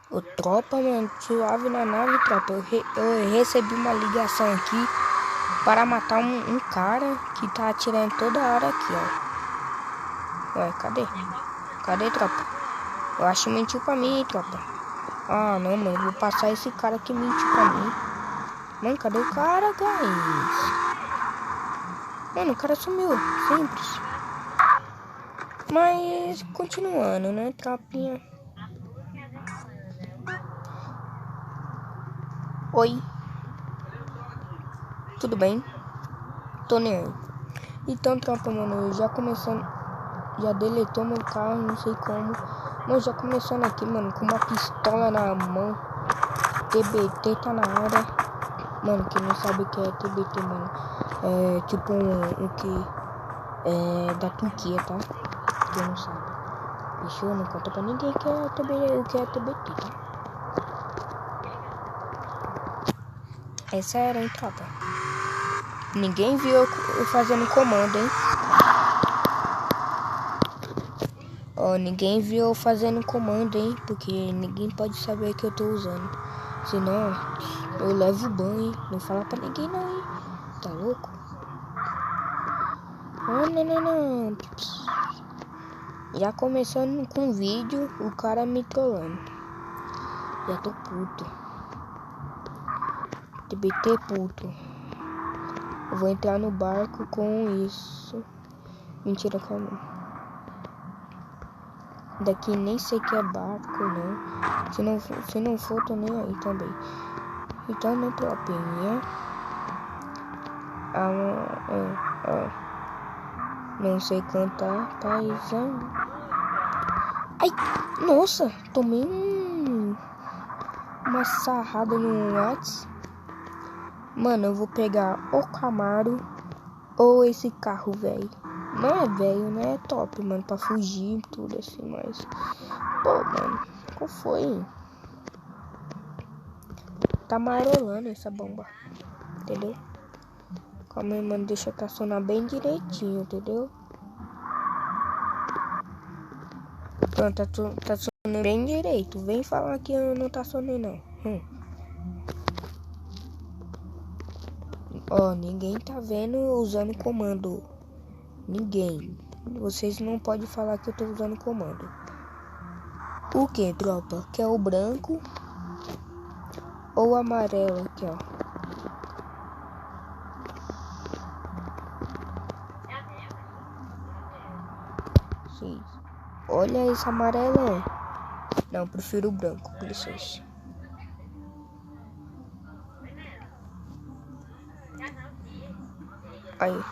Ô, tropa, mano, suave na nave, tropa. Eu recebi uma ligação aqui para matar um cara que tá atirando toda hora aqui, ó. Ué, cadê? Cadê, tropa? Eu acho que mentiu pra mim, tropa. Ah, não, mano, vou passar esse cara que mentiu pra mim. Mano, cadê o cara, guys? Mano, o cara sumiu, simples. Mas, continuando, né, tropinha? Oi. Tudo bem? Tô nem aí. Então, tropa, mano, já começando... Já deletou meu carro, não sei como. Mas já começando aqui, mano, com uma pistola na mão. TBT tá na área. Mano, quem não sabe o que é TBT, mano, é tipo um que é da Turquia, tá? Quem não sabe. Deixa eu não conta pra ninguém que é TBT, o que é TBT, tá? É sério, hein, tropa? Ninguém viu eu fazendo comando, hein? Ó, ninguém viu eu fazendo comando, hein? Porque ninguém pode saber que eu tô usando. Senão, eu levo banho, hein? Não fala pra ninguém não, hein? Tá louco? Ah, não. Já começando com o vídeo, o cara me trollando. Já tô puto. TBT puto. Eu vou entrar no barco com isso. Mentira, calma. Daqui nem sei que é barco, não. Se não for, tô nem aí também. Então, né, tropinha? Não sei cantar, paisão. Ai, nossa, tomei uma sarrada no Whats. Mano, eu vou pegar o Camaro ou esse carro, velho. Não é velho, né? É top, mano, pra fugir tudo assim, mas... Pô, mano, qual foi? Tá marolando essa bomba, entendeu? Calma aí, mano, deixa eu estacionar bem direitinho, entendeu? Pronto, tá estacionando bem direito. Vem falar que eu não estacionei, não. Ó, ninguém tá vendo usando comando. Ninguém. Vocês não podem falar que eu tô usando comando. O que, tropa? Que é o branco ou o amarelo aqui, ó. Sim. Olha esse amarelo. Não, eu prefiro o branco, por licença. Aí.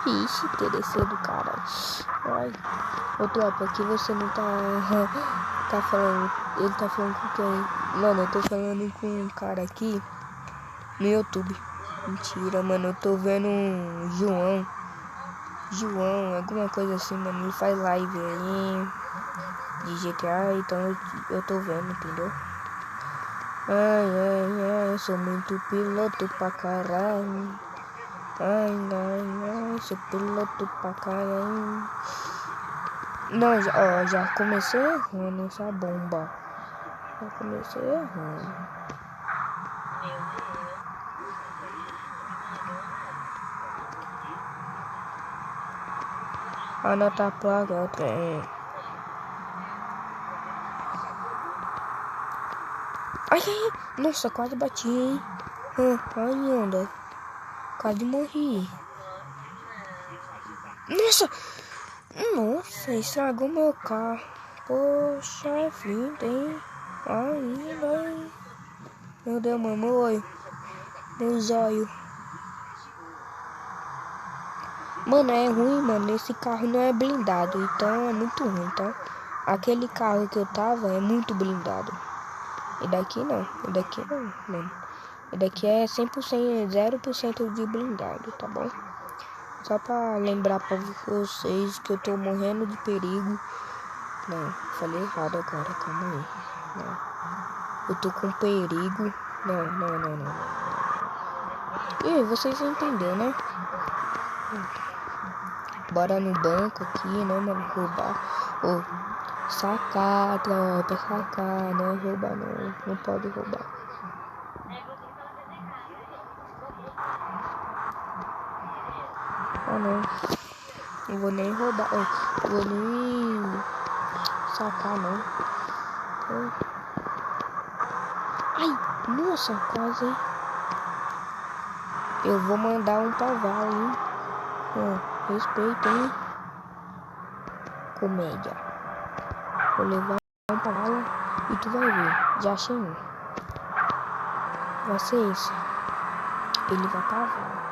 Ixi, TDC do cara. Ai. Ô, tropa, aqui você não tá falando. Ele tá falando com quem? Mano, eu tô falando com um cara aqui no YouTube. Mentira, mano, eu tô vendo um João, alguma coisa assim, mano. Ele faz live aí de GTA, então eu tô vendo, entendeu? Ai, eu sou muito piloto pra caralho. Ai, sou piloto pra caralho. Não, já comecei errando essa bomba. Já comecei errando. Anota a placa, Ai, nossa, quase bati, hein? Ai, onda. Quase morri. Nossa, estragou meu carro. Poxa vida, hein? Ai. Meu Deus, mano, meu olho. Meu zóio. Mano, é ruim, mano. Esse carro não é blindado, então é muito ruim, tá? Aquele carro que eu tava é muito blindado. E daqui não, mano. E daqui é 100%, 0% de blindado, tá bom? Só pra lembrar pra vocês que eu tô morrendo de perigo. Não, falei errado agora, calma aí. Não. Eu tô com perigo. Não. E vocês entenderam, né? Bora no banco aqui, né, mano? Roubar. Sacar, tropa, sacar. Não é roubar, não. Não pode roubar. Ah, não. Não vou nem roubar. Não vou nem sacar, não. Ai, nossa, quase. Eu vou mandar um cavalo, hein? Respeita, hein? Comédia. Vou levar um cavalo e tu vai ver. Já achei um. Vai ser esse. Ele vai pra vala.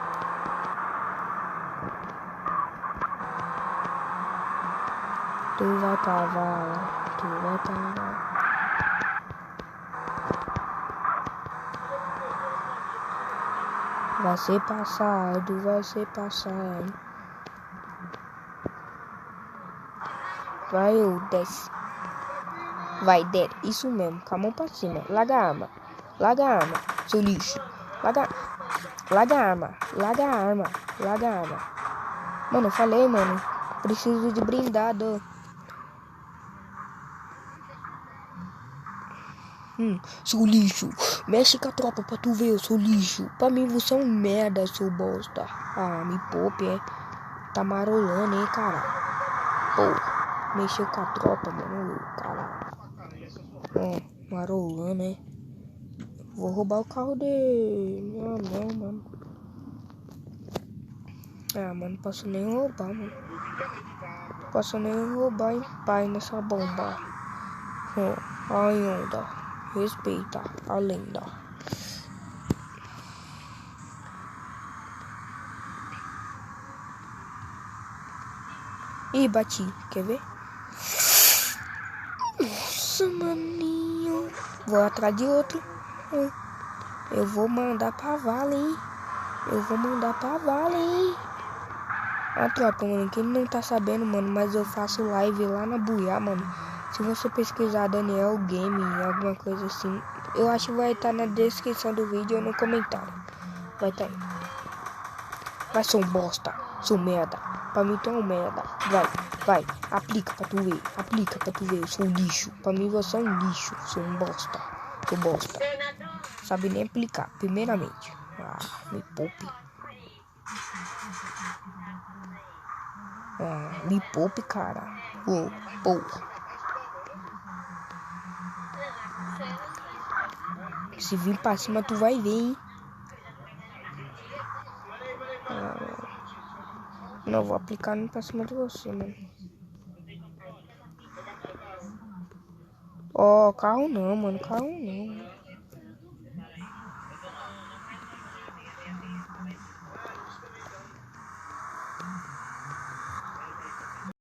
Tu vai pra vala. Tu vai pra vala. Vai ser passado, vai ser passado. Vai, eu desce. Vai, desce. Isso mesmo, com a mão pra cima. Larga a arma. Larga a arma, seu lixo. Larga a arma. Larga a arma. Larga a arma. Mano, eu falei, mano. Preciso de blindado. Seu lixo. Mexe com a tropa pra tu ver, seu lixo. Pra mim você é um merda, seu bosta. Ah, me poupe, é. Tá marolando, hein, cara. Pô, mexeu com a tropa, mano. Cara. Marolando, hein. Vou roubar o carro dele. Ah, não, mano. Ah, mano, não posso nem roubar, mano. Não posso nem roubar em paz nessa bomba. Ai, onda. Respeita a lenda. Ih, bati. Quer ver? Nossa, maninho. Vou atrás de outro. Eu vou mandar pra vala, hein? A tropa, mano, quem não tá sabendo, mano, mas eu faço live lá na Buiá, mano. Se você pesquisar Daniel Game, alguma coisa assim, eu acho que vai estar na descrição do vídeo ou no comentário. Vai estar aí. Vai, sou um bosta, sou merda. Pra mim tu é um merda. Vai, aplica pra tu ver, eu sou um lixo. Pra mim você é um lixo, sou um bosta. Sou bosta. Sabe nem aplicar, primeiramente. Ah, me poupe. Me poupe, cara. Pô. Se vir pra cima, tu vai ver, hein? Não, vou aplicar no pra cima de você, mano. Carro não, mano. Carro não.